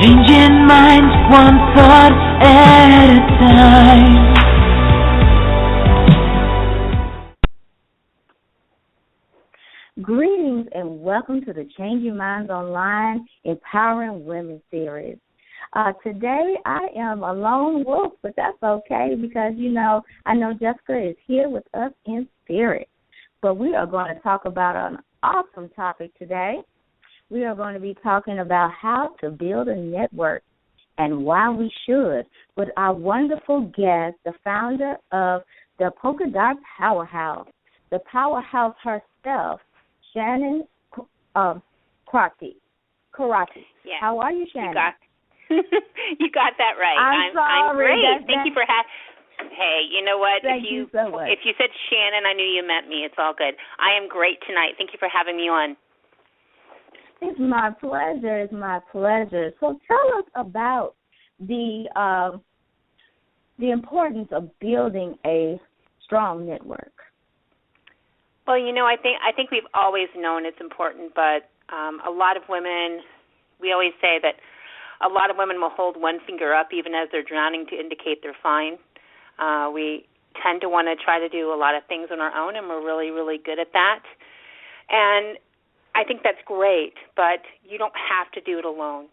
Changing minds one thought at a time. Greetings and welcome to the Changing Minds Online Empowering Women series. Today I am a lone wolf, but that's okay because, I know Jessica is here with us in spirit. But we are going to talk about an awesome topic today. We are going to be talking about how to build a network and why we should with our wonderful guest, the founder of the Polka Dot Powerhouse, the powerhouse herself, Shannon Karate. Yeah. How are you, Shannon? You got that right. I'm great. That's Thank you for Hey, you know what? Thank you so much. If you said Shannon, I knew you meant me. It's all good. I am great tonight. Thank you for having me on. It's my pleasure. It's my pleasure. So tell us about the importance of building a strong network. Well, I think we've always known it's important, but a lot of women, we always say that a lot of women will hold one finger up even as they're drowning to indicate they're fine. We tend to want to try to do a lot of things on our own, and we're really, really good at that. And I think that's great, but you don't have to do it alone.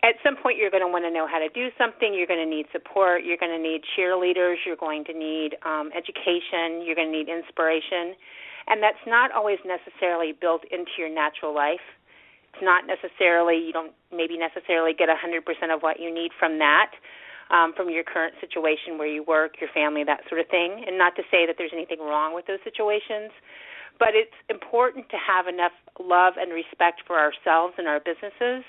At some point, you're going to want to know how to do something. You're going to need support. You're going to need cheerleaders. You're going to need education. You're going to need inspiration. And that's not always necessarily built into your natural life. It's not necessarily, you don't maybe necessarily get 100% of what you need from that, from your current situation where you work, your family, that sort of thing. And not to say that there's anything wrong with those situations, but it's important to have enough love and respect for ourselves and our businesses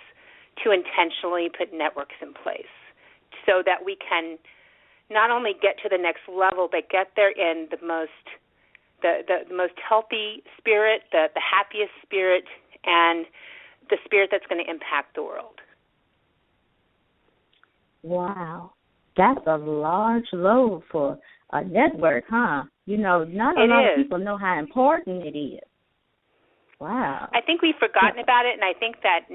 to intentionally put networks in place so that we can not only get to the next level, but get there in the most healthy spirit, the happiest spirit, and the spirit that's going to impact the world. Wow. That's a large load for a network, huh? Not a lot of people know how important it is. Wow. I think we've forgotten about it, and I think that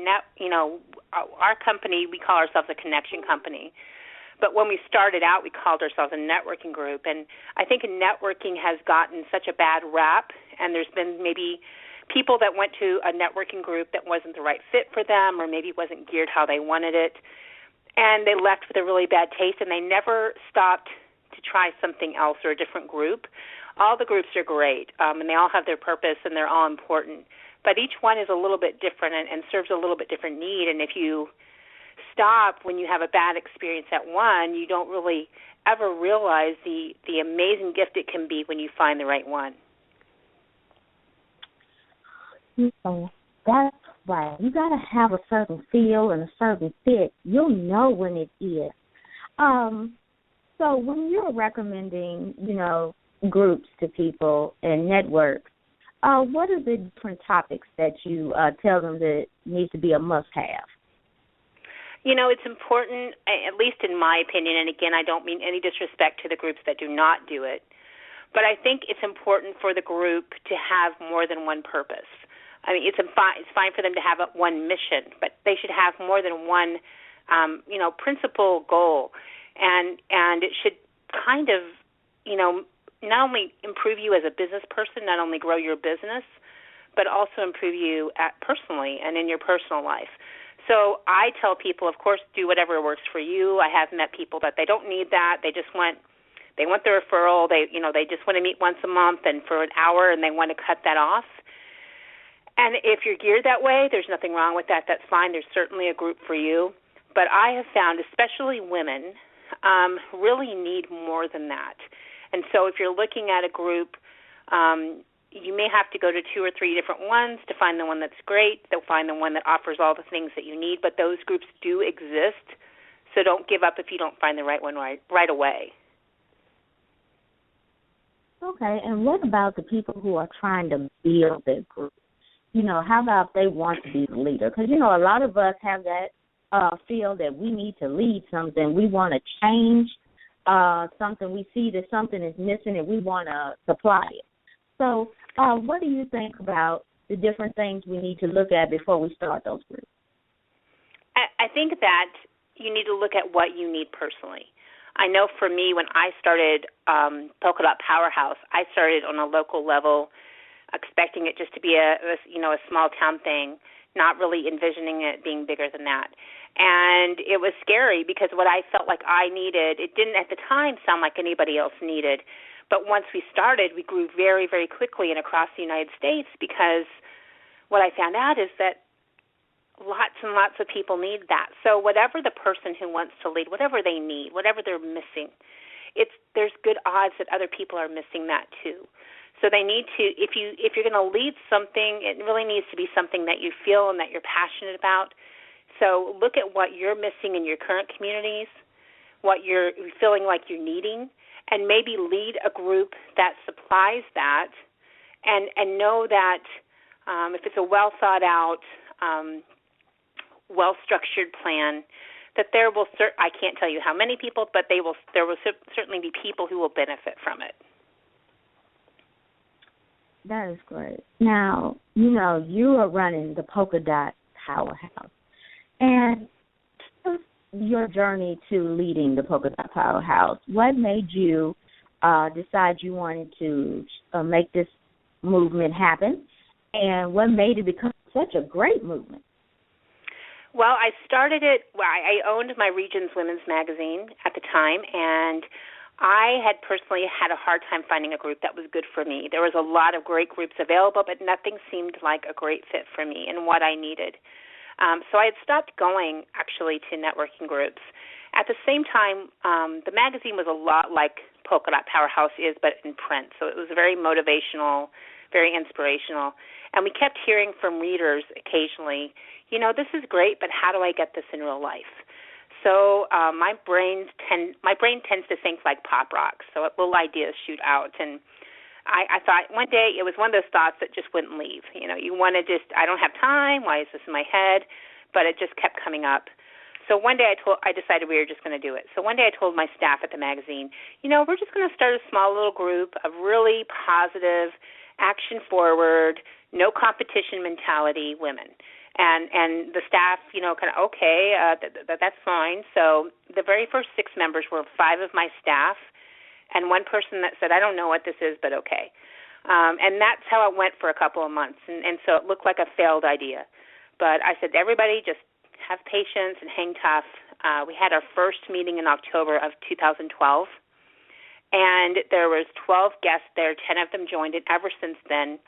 our company, we call ourselves a connection company. But when we started out, we called ourselves a networking group. And I think networking has gotten such a bad rap, and there's been maybe people that went to a networking group that wasn't the right fit for them or maybe wasn't geared how they wanted it. And they left with a really bad taste, and they never stopped to try something else or a different group. All the groups are great, and they all have their purpose, and they're all important. But each one is a little bit different and serves a little bit different need. And if you stop when you have a bad experience at one, you don't really ever realize the amazing gift it can be when you find the right one. That's right. You got to have a certain feel and a certain fit. You'll know when it is. So when you're recommending, groups to people and networks, what are the different topics that you tell them that needs to be a must-have? It's important, at least in my opinion, and again, I don't mean any disrespect to the groups that do not do it, but I think it's important for the group to have more than one purpose. I mean, it's fine for them to have one mission, but they should have more than one, principal goal, and it should kind of, not only improve you as a business person, not only grow your business, but also improve you personally and in your personal life. So I tell people, of course, do whatever works for you. I have met people that they don't need that. They want the referral. They just want to meet once a month and for an hour, and they want to cut that off. And if you're geared that way, there's nothing wrong with that. That's fine. There's certainly a group for you. But I have found, especially women, really need more than that. And so if you're looking at a group, you may have to go to 2 or 3 different ones to find the one that's great. They'll find the one that offers all the things that you need, but those groups do exist. So don't give up if you don't find the right one right away. Okay, and what about the people who are trying to build their group? How about if they want to be the leader? Because, a lot of us have that feel that we need to lead something. We want to change something. We see that something is missing and we want to supply it. So what do you think about the different things we need to look at before we start those groups? I think that you need to look at what you need personally. I know for me, when I started Polka Dot Powerhouse, I started on a local level, expecting it just to be a small town thing, not really envisioning it being bigger than that. And it was scary because what I felt like I needed, it didn't at the time sound like anybody else needed. But once we started, we grew very, very quickly and across the United States, because what I found out is that lots and lots of people need that. So whatever the person who wants to lead, whatever they need, whatever they're missing, there's good odds that other people are missing that too. So they need to, if you're going to lead something, it really needs to be something that you feel and that you're passionate about. So look at what you're missing in your current communities, what you're feeling like you're needing, and maybe lead a group that supplies that, and know that if it's a well thought out, well-structured plan, that there will I can't tell you how many people, but there will certainly be people who will benefit from it. That is great. Now, you are running the Polka Dot Powerhouse, and your journey to leading the Polka Dot Powerhouse, what made you decide you wanted to make this movement happen, and what made it become such a great movement? Well, I started it, I owned my region's women's magazine at the time, and I had personally had a hard time finding a group that was good for me. There was a lot of great groups available, but nothing seemed like a great fit for me and what I needed. So I had stopped going, actually, to networking groups. At the same time, the magazine was a lot like Polka Dot Powerhouse is, but in print. So it was very motivational, very inspirational. And we kept hearing from readers occasionally, this is great, but how do I get this in real life? So my brain tends to think like pop rock, so little ideas shoot out. And I thought one day, it was one of those thoughts that just wouldn't leave. You want to I don't have time, why is this in my head? But it just kept coming up. So one day I decided we were just going to do it. So one day I told my staff at the magazine, we're just going to start a small little group of really positive, action-forward, no competition mentality women. And the staff, kind of, okay, that's fine. So the very first 6 members were 5 of my staff and one person that said, I don't know what this is, but okay. And that's how it went for a couple of months. And so it looked like a failed idea. But I said, everybody just have patience and hang tough. We had our first meeting in October of 2012. And there was 12 guests there. 10 of them joined it. Ever since then,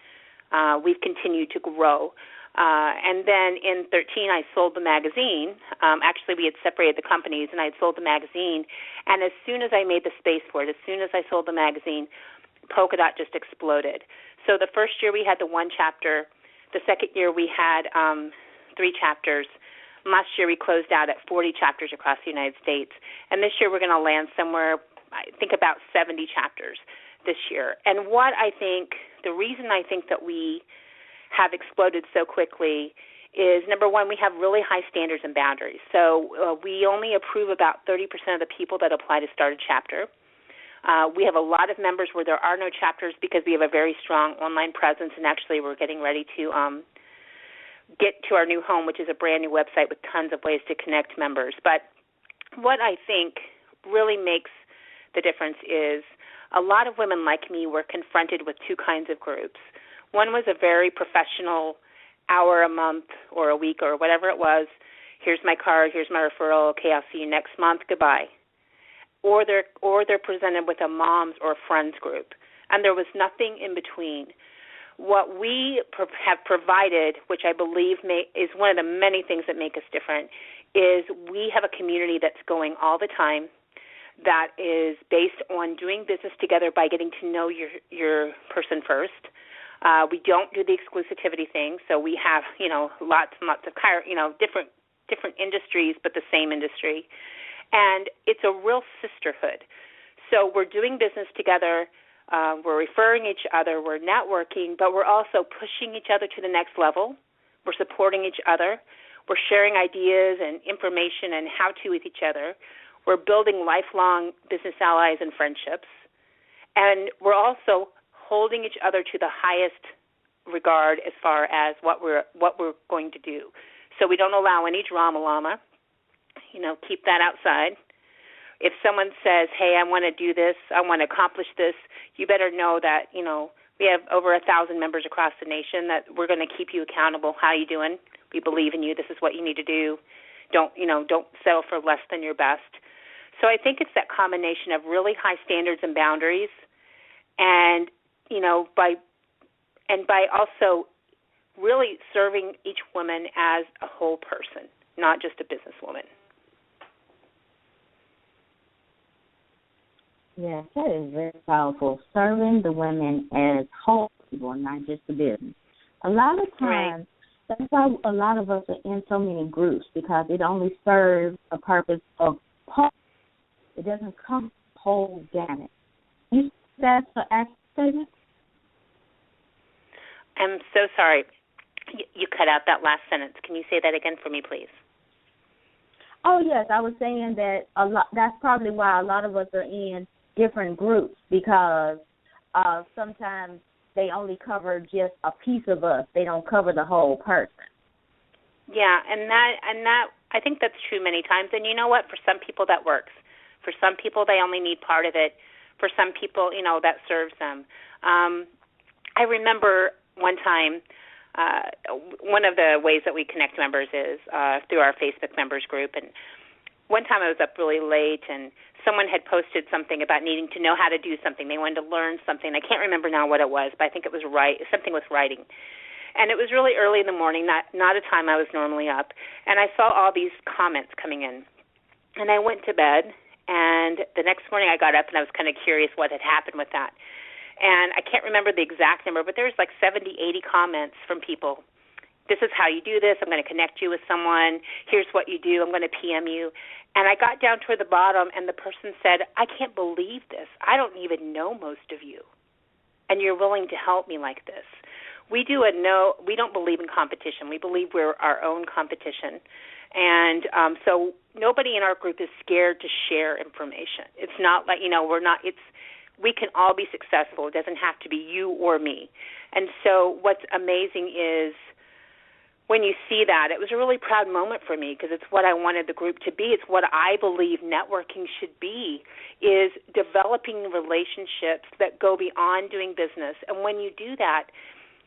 we've continued to grow. And then in 2013, I sold the magazine. Actually, we had separated the companies, and I had sold the magazine. And as soon as I made the space for it, as soon as I sold the magazine, Polka Dot just exploded. So the first year we had the 1 chapter. The second year we had 3 chapters. Last year we closed out at 40 chapters across the United States. And this year we're going to land somewhere, I think, about 70 chapters this year. And the reason I think that we have exploded so quickly is, number one, we have really high standards and boundaries. So we only approve about 30% of the people that apply to start a chapter. We have a lot of members where there are no chapters because we have a very strong online presence, and actually we're getting ready to get to our new home, which is a brand new website with tons of ways to connect members. But what I think really makes the difference is a lot of women like me were confronted with 2 kinds of groups. One was a very professional hour a month or a week or whatever it was. Here's my card, here's my referral, okay, I'll see you next month, goodbye. Or they're presented with a mom's or friends group, and there was nothing in between. What we have provided, which I believe is one of the many things that make us different, is we have a community that's going all the time, that is based on doing business together by getting to know your person first. We don't do the exclusivity thing, so we have, lots and lots of, different industries, but the same industry. And it's a real sisterhood. So we're doing business together, we're referring each other, we're networking, but we're also pushing each other to the next level. We're supporting each other. We're sharing ideas and information and how-to with each other. We're building lifelong business allies and friendships. And we're also holding each other to the highest regard as far as what we're going to do. So we don't allow any drama llama. keep that outside. If someone says, hey, I want to do this, I want to accomplish this, you better know that, we have over 1,000 members across the nation that we're going to keep you accountable. How are you doing? We believe in you. This is what you need to do. Don't settle for less than your best. So I think it's that combination of really high standards and boundaries and, by also really serving each woman as a whole person, not just a businesswoman. Yes, that is very powerful. Serving the women as whole people, not just the business. A lot of times, that's why a lot of us are in so many groups, because it only serves a purpose of whole. It doesn't come whole gamut. You think that's an accurate statement? I'm so sorry. You cut out that last sentence. Can you say that again for me, please? Oh, yes. I was saying that that's probably why a lot of us are in different groups, because sometimes they only cover just a piece of us. They don't cover the whole person. Yeah, and that I think that's true many times. And you know what? For some people that works. For some people they only need part of it. For some people, that serves them. I remember one time, one of the ways that we connect members is through our Facebook members group. And one time I was up really late, and someone had posted something about needing to know how to do something. They wanted to learn something. I can't remember now what it was, but I think it was something with writing. And it was really early in the morning, not a time I was normally up. And I saw all these comments coming in. And I went to bed, and the next morning I got up, and I was kind of curious what had happened with that. And I can't remember the exact number, but there was like 70, 80 comments from people. This is how you do this. I'm going to connect you with someone. Here's what you do. I'm going to PM you. And I got down toward the bottom, and the person said, I can't believe this. I don't even know most of you, and you're willing to help me like this. We don't believe in competition. We believe we're our own competition. And so nobody in our group is scared to share information. It's not like, we can all be successful. It doesn't have to be you or me. And so what's amazing is when you see that, it was a really proud moment for me, because it's what I wanted the group to be. It's what I believe networking should be, is developing relationships that go beyond doing business. And when you do that,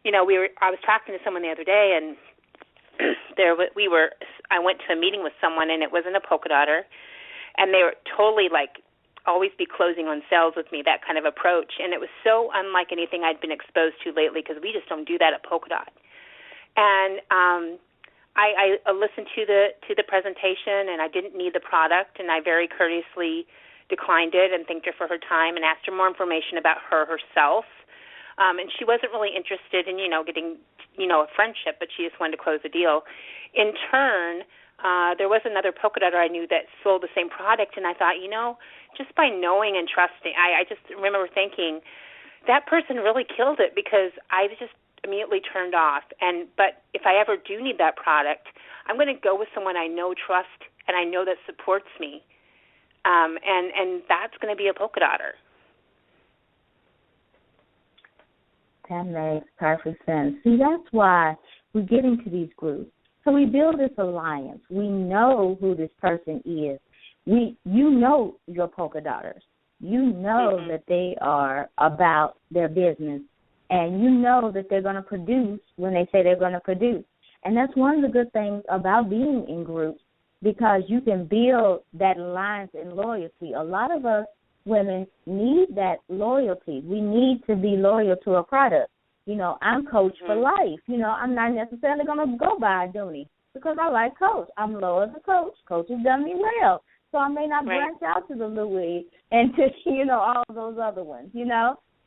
I was talking to someone the other day, and I went to a meeting with someone, and it wasn't a polka dotter, and they were totally always be closing on sales with me, that kind of approach. And it was so unlike anything I'd been exposed to lately, because we just don't do that at Polka Dot. And I listened to the presentation, and I didn't need the product, and I very courteously declined it and thanked her for her time and asked her more information about herself. And she wasn't really interested in, getting, a friendship, but she just wanted to close the deal. In turn, there was another polka dotter I knew that sold the same product, and I thought, just by knowing and trusting, I just remember thinking, that person really killed it, because I just immediately turned off. But if I ever do need that product, I'm going to go with someone I know, trust, and I know that supports me, and that's going to be a polka dotter. That makes perfect sense. See, that's why we get into these groups. So we build this alliance. We know who this person is. You know your polka dotters. You know that they are about their business, and you know that they're going to produce when they say they're going to produce. And that's one of the good things about being in groups, because you can build that alliance and loyalty. A lot of us women need that loyalty. We need to be loyal to a product. I'm Coach for life. I'm not necessarily going to go buy a Dooney because I like Coach. I'm loyal to Coach. Coach has done me well. So I may not branch out to the Louis and to, all those other ones,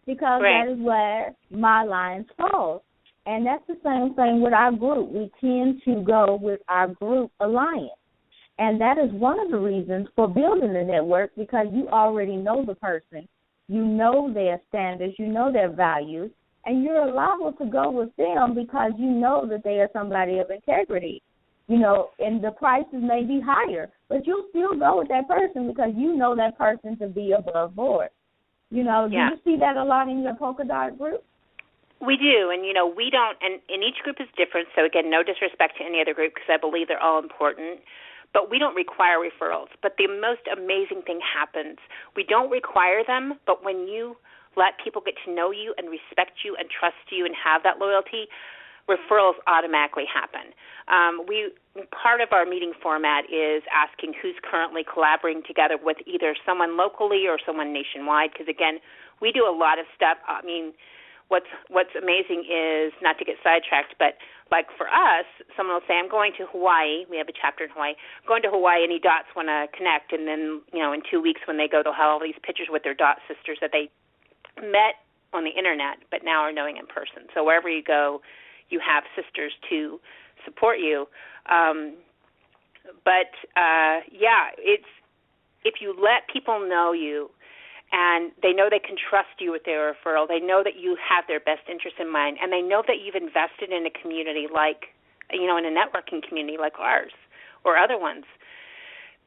because that is where my lines fall. And that's the same thing with our group. We tend to go with our group alliance. And that is one of the reasons for building the network, because you already know the person. You know their standards. You know their values. And you're liable to go with them because you know that they are somebody of integrity. And the prices may be higher, but you'll still go with that person because you know that person to be above board. Do you see that a lot in your polka dot group? We do, and, we don't, and each group is different, so, again, no disrespect to any other group, because I believe they're all important. but we don't require referrals. But the most amazing thing happens. We don't require them, but when you let people get to know you and respect you and trust you and have that loyalty, referrals automatically happen. Part of our meeting format is asking who's currently collaborating together with either someone locally or someone nationwide, because, again, we do a lot of stuff. I mean, what's amazing is, not to get sidetracked, but like for us, someone will say, I'm going to Hawaii. We have a chapter in Hawaii. I'm going to Hawaii, and dots want to connect. And then, in 2 weeks when they go, they'll have all these pictures with their dot sisters that they met on the Internet but now are knowing in person. So wherever you go, you have sisters to support you. It's if you let people know you, and they know they can trust you with their referral. They know that you have their best interest in mind, and they know that you've invested in a community like, in a networking community like ours or other ones.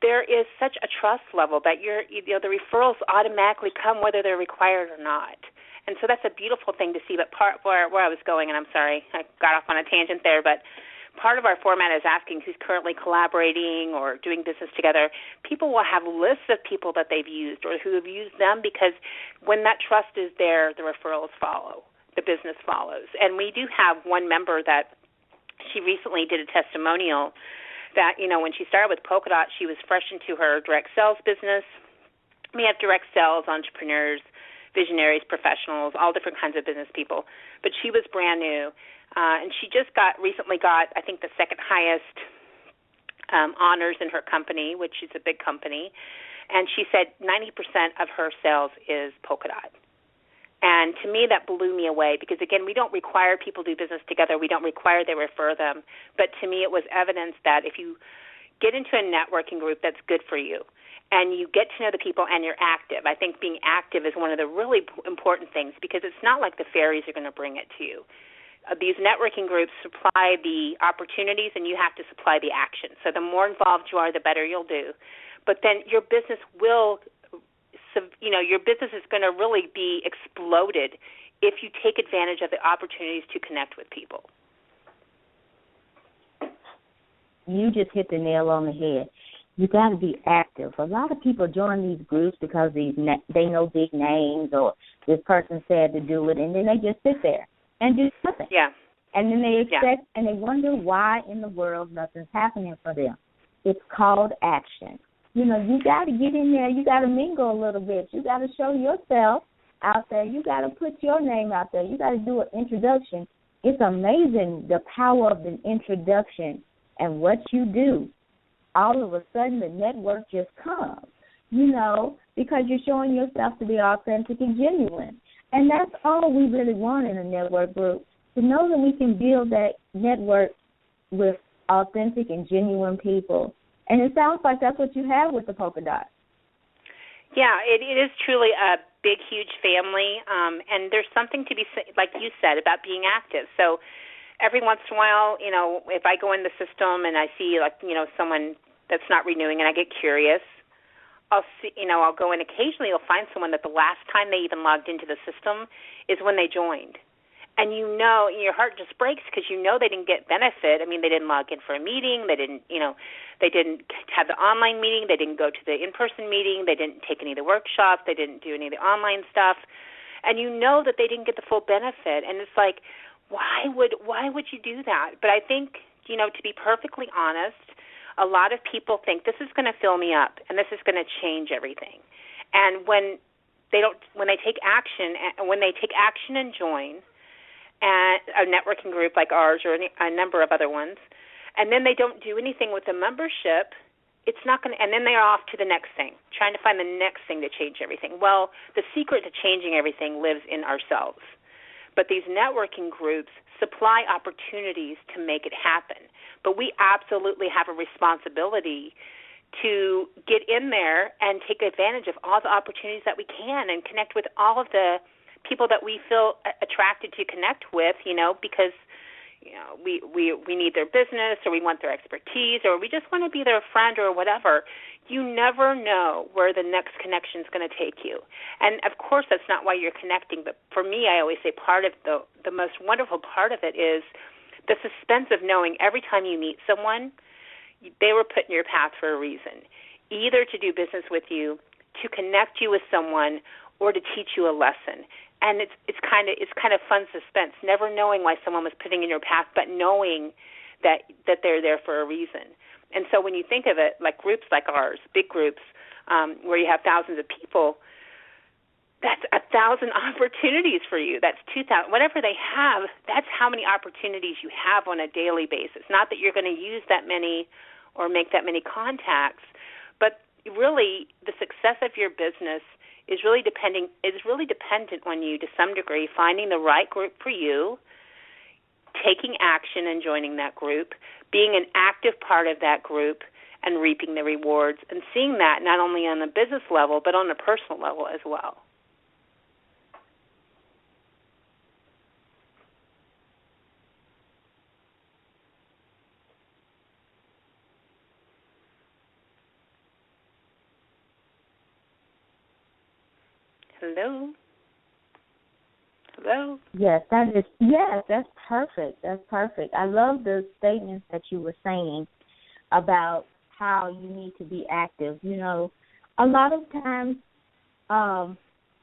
There is such a trust level that the referrals automatically come whether they're required or not. And so that's a beautiful thing to see. But where I was going, and I'm sorry, I got off on a tangent there, but part of our format is asking who's currently collaborating or doing business together. People will have lists of people that they've used or who have used them, because when that trust is there, the referrals follow, the business follows. And we do have one member that she recently did a testimonial that, when she started with Polkadot, she was fresh into her direct sales business. We have direct sales entrepreneurs, visionaries, professionals, all different kinds of business people. But she was brand new. And she just recently got, I think, the second highest honors in her company, which is a big company. And she said 90% of her sales is Polkadot. And to me, that blew me away because, again, we don't require people to do business together. We don't require they refer them. But to me, it was evidence that if you get into a networking group that's good for you and you get to know the people and you're active, I think being active is one of the really important things, because it's not like the fairies are going to bring it to you. These networking groups supply the opportunities, and you have to supply the action. So the more involved you are, the better you'll do. But then your business your business is going to really be exploded if you take advantage of the opportunities to connect with people. You just hit the nail on the head. You got to be active. A lot of people join these groups because they know big names, or this person said to do it, and then they just sit there and do nothing. Yeah. And then they expect and they wonder why in the world nothing's happening for them. It's called action. You got to get in there. You got to mingle a little bit. You got to show yourself out there. You got to put your name out there. You got to do an introduction. It's amazing the power of an introduction and what you do. All of a sudden, the network just comes, because you're showing yourself to be authentic and genuine. And that's all we really want in a network group, to know that we can build that network with authentic and genuine people. And it sounds like that's what you have with the Polkadot. Yeah, it is truly a big, huge family, and there's something to be, like you said, about being active. So every once in a while, if I go in the system and I see, someone that's not renewing and I get curious, I'll go in occasionally. I'll find someone that the last time they even logged into the system is when they joined. And your heart just breaks because they didn't get benefit. I mean, they didn't log in for a meeting. They didn't have the online meeting. They didn't go to the in-person meeting. They didn't take any of the workshops. They didn't do any of the online stuff. And that they didn't get the full benefit. And it's like, why would you do that? But I think, to be perfectly honest, a lot of people think this is going to fill me up and this is going to change everything. And when they take action and join a networking group like ours or a number of other ones, and then they don't do anything with the membership, it's not going to, and then they're off to the next thing, trying to find the next thing to change everything. Well, the secret to changing everything lives in ourselves. But these networking groups supply opportunities to make it happen. But we absolutely have a responsibility to get in there and take advantage of all the opportunities that we can and connect with all of the people that we feel attracted to connect with, because we need their business, or we want their expertise, or we just want to be their friend or whatever. You never know where the next connection is going to take you. And, of course, that's not why you're connecting. But for me, I always say part of the most wonderful part of it is the suspense of knowing every time you meet someone, they were put in your path for a reason, either to do business with you, to connect you with someone, or to teach you a lesson. And it's kind of fun suspense, never knowing why someone was putting in your path, but knowing that they're there for a reason. And so when you think of it, like groups like ours, big groups, where you have thousands of people, that's 1,000 opportunities for you. That's 2,000. Whatever they have, that's how many opportunities you have on a daily basis. Not that you're going to use that many or make that many contacts, but really the success of your business is really dependent on you to some degree, finding the right group for you, taking action and joining that group, being an active part of that group, and reaping the rewards, and seeing that not only on the business level but on a personal level as well. Hello? Hello? Yes, that's perfect. That's perfect. I love the statements that you were saying about how you need to be active. You know, a lot of times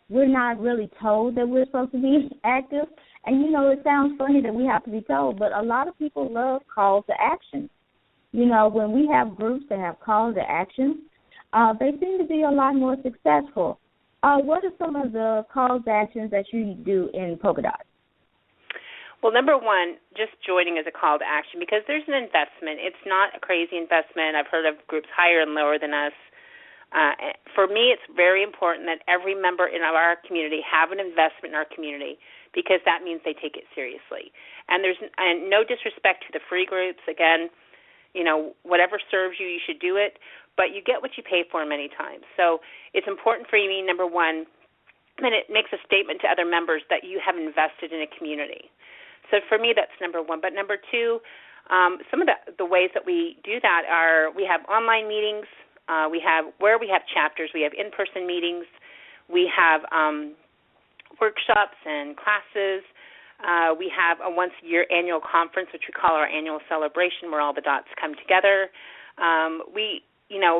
we're not really told that we're supposed to be active. And, you know, it sounds funny that we have to be told, but a lot of people love calls to action. You know, when we have groups that have calls to action, they seem to be a lot more successful. What are some of the calls to actions that you do in Polka Dot? Well, number one, just joining is a call to action because there's an investment. It's not a crazy investment. I've heard of groups higher and lower than us. For me, it's very important that every member in our community have an investment in our community because that means they take it seriously. And there's no disrespect to the free groups. Again, you know, whatever serves you, you should do it. But you get what you pay for many times. So it's important for you, number one, and it makes a statement to other members that you have invested in a community. So for me, that's number one. But number two, some of the ways that we do that are we have online meetings. We have chapters. We have in-person meetings. We have workshops and classes. We have a once-a-year annual conference, which we call our annual celebration, where all the dots come together.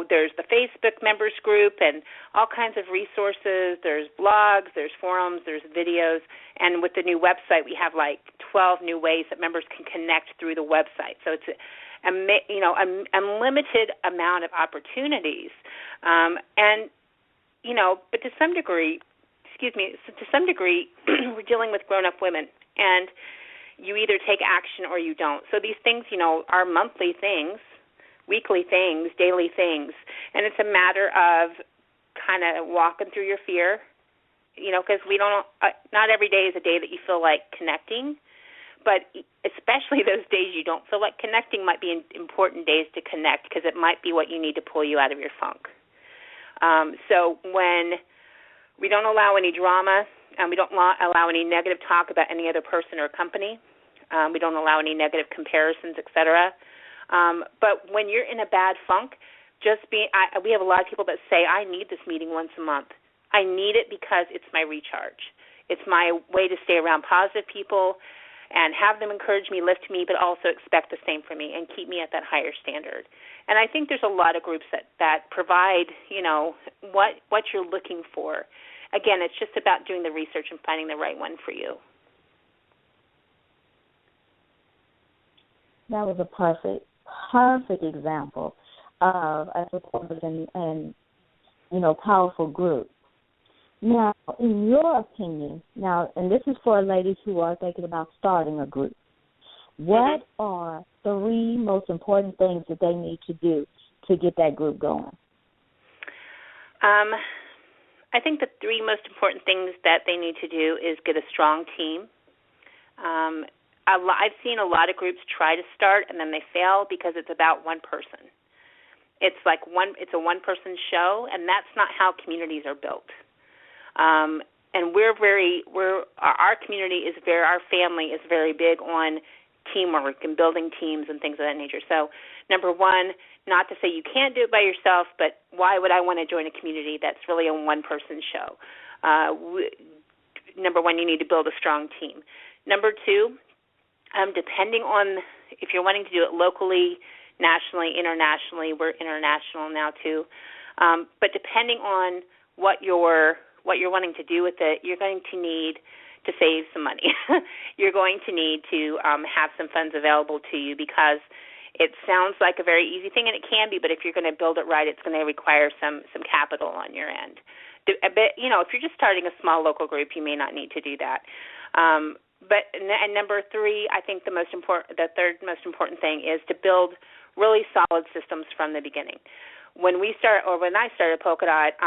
There's the Facebook members group and all kinds of resources. There's blogs, there's forums, there's videos. And with the new website, we have like 12 new ways that members can connect through the website. So it's a limited amount of opportunities. But to some degree, we're dealing with grown-up women. And you either take action or you don't. So these things, are monthly things, weekly things, daily things, and it's a matter of kind of walking through your fear, because we don't. Not every day is a day that you feel like connecting, but especially those days you don't feel like connecting might be important days to connect because it might be what you need to pull you out of your funk. So when we don't allow any drama and we don't allow any negative talk about any other person or company, we don't allow any negative comparisons, etc. But when you're in a bad funk, we have a lot of people that say, I need this meeting once a month. I need it because it's my recharge. It's my way to stay around positive people and have them encourage me, lift me, but also expect the same from me and keep me at that higher standard. And I think there's a lot of groups that provide, what you're looking for. Again, it's just about doing the research and finding the right one for you. That was a perfect example of a supportive and powerful group. Now, in your opinion, and this is for ladies who are thinking about starting a group, what are 3 most important things that they need to do to get that group going? I think the 3 most important things that they need to do is get a strong team. I've seen a lot of groups try to start and then they fail because it's about one person. It's a one-person show, and that's not how communities are built. And our community our family is very big on teamwork and building teams and things of that nature. So, number one, not to say you can't do it by yourself, but why would I want to join a community that's really a one-person show? Number one, you need to build a strong team. Number two, depending on if you're wanting to do it locally, nationally, internationally. We're international now too. But depending on what you're wanting to do with it, you're going to need to save some money. You're going to need to have some funds available to you, because it sounds like a very easy thing, and it can be, but if you're going to build it right, it's going to require some capital on your end. But, if you're just starting a small local group, you may not need to do that. But number three, I think the third most important thing is to build really solid systems from the beginning. When I started Polka Dot,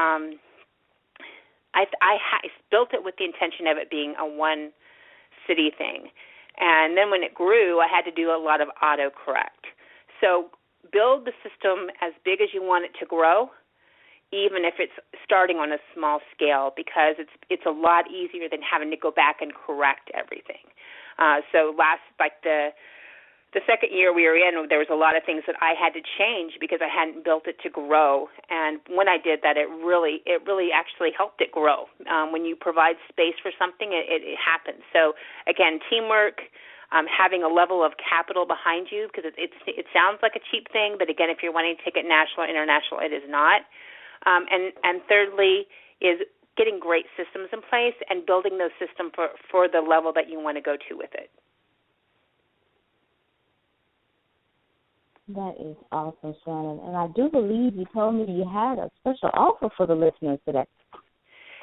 I built it with the intention of it being a one city thing. And then when it grew, I had to do a lot of autocorrect. So build the system as big as you want it to grow, even if it's starting on a small scale, because it's a lot easier than having to go back and correct everything. So the second year we were in, there was a lot of things that I had to change because I hadn't built it to grow. And when I did that, it really actually helped it grow. When you provide space for something, it happens. So again, teamwork, having a level of capital behind you, because it sounds like a cheap thing, but again, if you're wanting to take it national or international, it is not. And thirdly is getting great systems in place and building those systems for the level that you want to go to with it. That is awesome, Shannon. And I do believe you told me you had a special offer for the listeners today.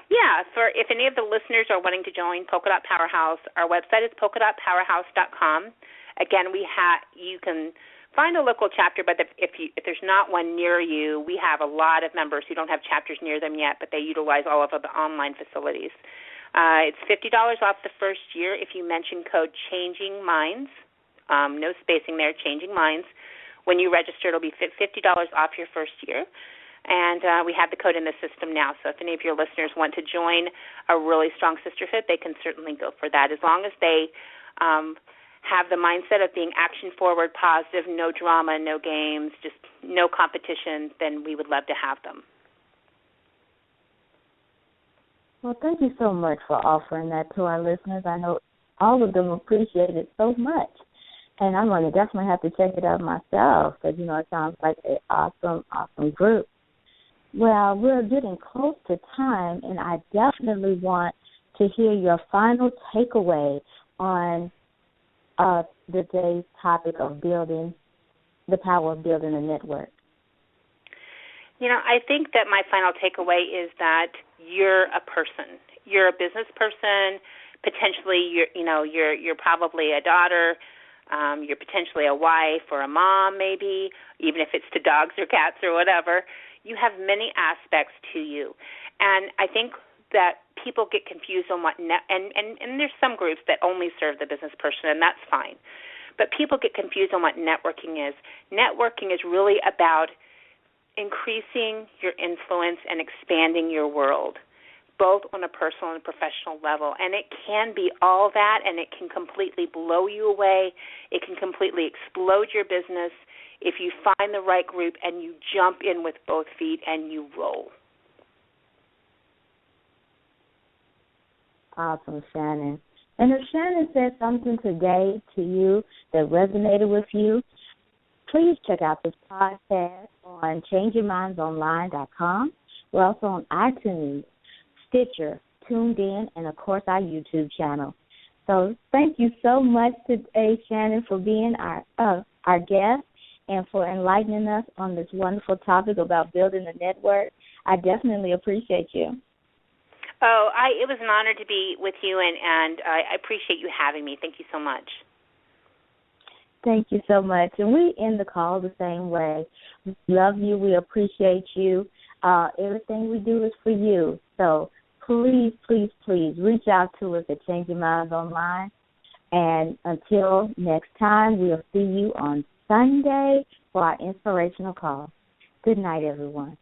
Yeah, if any of the listeners are wanting to join Polka Dot Powerhouse, our website is polkadotpowerhouse.com. Again, you can find a local chapter, but if there's not one near you, we have a lot of members who don't have chapters near them yet, but they utilize all of the online facilities. It's $50 off the first year if you mention code Changing Minds, no spacing there, Changing Minds. When you register, it'll be $50 off your first year. And we have the code in the system now. So if any of your listeners want to join a really strong sisterhood, they can certainly go for that. As long as they have the mindset of being action-forward, positive, no drama, no games, just no competition, then we would love to have them. Well, thank you so much for offering that to our listeners. I know all of them appreciate it so much. And I'm going to definitely have to check it out myself because, it sounds like an awesome, awesome group. Well, we're getting close to time, and I definitely want to hear your final takeaway on the day's topic of the power of building a network. I think that my final takeaway is that you're a person. You're a business person. Potentially, you're probably a daughter. You're potentially a wife or a mom, maybe, even if it's to dogs or cats or whatever. You have many aspects to you. And I think that people get confused on and there's some groups that only serve the business person, and that's fine. But people get confused on what networking is. Networking is really about increasing your influence and expanding your world, both on a personal and professional level. And it can be all that, and it can completely blow you away. It can completely explode your business if you find the right group and you jump in with both feet and you roll. Awesome, Shannon. And if Shannon said something today to you that resonated with you, please check out this podcast on ChangeYourMindsOnline.com. We're also on iTunes, Stitcher, Tuned In, and, of course, our YouTube channel. So thank you so much today, Shannon, for being our guest and for enlightening us on this wonderful topic about building a network. I definitely appreciate you. Oh, it was an honor to be with you, and I appreciate you having me. Thank you so much. Thank you so much. And we end the call the same way. We love you. We appreciate you. Everything we do is for you. So please, please, please reach out to us at Change Your Minds Online. And until next time, we'll see you on Sunday for our inspirational call. Good night, everyone.